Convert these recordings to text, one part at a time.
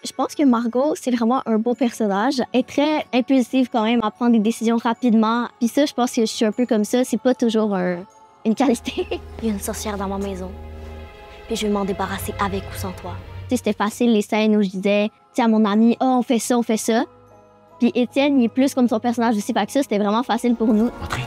Je pense que Margot, c'est vraiment un beau personnage. Elle est très impulsive quand même, à prendre des décisions rapidement. Puis ça, je pense que je suis un peu comme ça. C'est pas toujours une qualité. Il y a une sorcière dans ma maison. Puis je vais m'en débarrasser avec ou sans toi. Tu sais, c'était facile les scènes où je disais, tu sais, à mon ami, oh, on fait ça, on fait ça. Puis Étienne, il est plus comme son personnage aussi. Fait que ça, c'était vraiment facile pour nous. Entrez.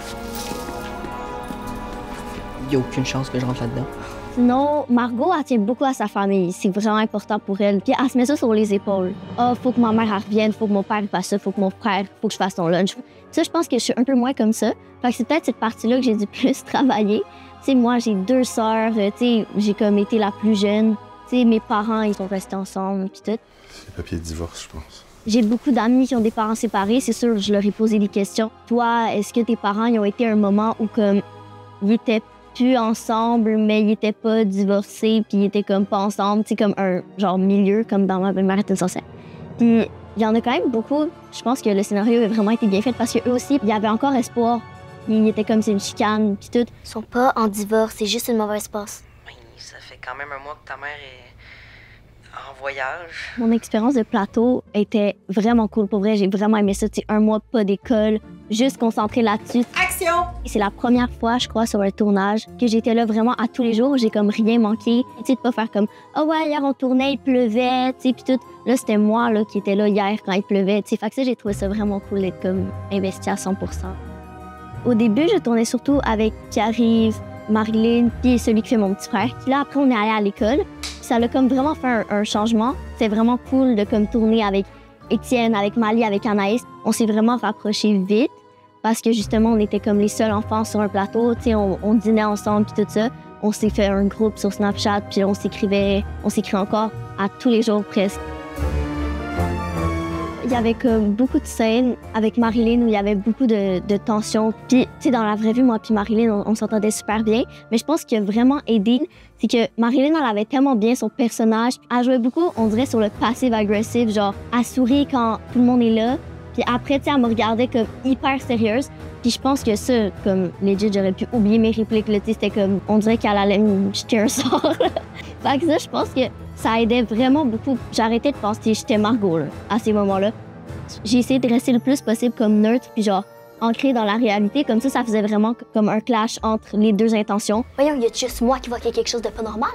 Il n'y a aucune chance que je rentre là-dedans. Sinon, Margot, elle tient beaucoup à sa famille. C'est vraiment important pour elle. Puis elle se met ça sur les épaules. Ah, faut que ma mère elle revienne, faut que mon père fasse ça, faut que mon frère, faut que je fasse son lunch. Ça, je pense que je suis un peu moins comme ça. Fait que c'est peut-être cette partie-là que j'ai dû plus travailler. Tu sais, moi, j'ai 2 sœurs. Tu sais, j'ai comme été la plus jeune. Tu sais, mes parents, ils sont restés ensemble, puis tout. C'est papier de divorce, je pense. J'ai beaucoup d'amis qui ont des parents séparés. C'est sûr, je leur ai posé des questions. Toi, est-ce que tes parents, ils ont été un moment où, comme, ils étaient plus ensemble, mais ils étaient pas divorcés, puis ils étaient comme pas ensemble, tu sais, comme un genre milieu, comme dans Ma belle-mère est une sorcière. Puis il y en a quand même beaucoup. Je pense que le scénario a vraiment été bien fait parce qu'eux aussi, il y avait encore espoir. Ils étaient comme c'est une chicane, puis tout. Ils sont pas en divorce, c'est juste une mauvaise passe. Oui, ça fait quand même un mois que ta mère est en voyage. Mon expérience de plateau était vraiment cool. Pour vrai, j'ai vraiment aimé ça. Tu sais, 1 mois pas d'école, juste concentré là-dessus. Action! Et c'est la première fois, je crois, sur un tournage que j'étais là vraiment à tous les jours. J'ai comme rien manqué. Tu sais, de pas faire comme « Ah ouais, hier on tournait, il pleuvait », tu sais, puis tout. Là, c'était moi là, qui était là hier quand il pleuvait. Tu sais, fait que ça, j'ai trouvé ça vraiment cool d'être comme investi à 100%. Au début, je tournais surtout avec Pierre-Yves, Marilyn, puis celui qui fait mon petit frère. Puis là, après, on est allé à l'école. Ça a comme vraiment fait un changement. C'est vraiment cool de comme tourner avec Étienne, avec Mali, avec Anaïs. On s'est vraiment rapprochés vite parce que justement, on était comme les seuls enfants sur un plateau. Tu sais, on dînait ensemble puis tout ça. On s'est fait un groupe sur Snapchat puis on s'écrit encore à tous les jours presque. Il y avait comme beaucoup de scènes avec Marilyn où il y avait beaucoup de tensions. Puis, tu sais, dans la vraie vie, moi puis Marilyn, on s'entendait super bien. Mais je pense qu'il a vraiment aidé, c'est que Marilyn, elle avait tellement bien son personnage. Elle jouait beaucoup, on dirait, sur le passive-agressif, genre, elle sourit quand tout le monde est là. Puis après, tu sais, elle me regardait comme hyper sérieuse. Puis je pense que ça, comme, legit, j'aurais pu oublier mes répliques, là, tu sais, c'était comme, on dirait qu'elle allait me jeter un sort. Fait que ça, je pense que ça aidait vraiment beaucoup. J'arrêtais de penser que j'étais Margot, là, à ces moments-là. J'ai essayé de rester le plus possible comme neutre, puis genre, ancré dans la réalité. Comme ça faisait vraiment comme un clash entre les 2 intentions. Voyons, y a juste moi qui vois qu'il y a quelque chose de pas normal?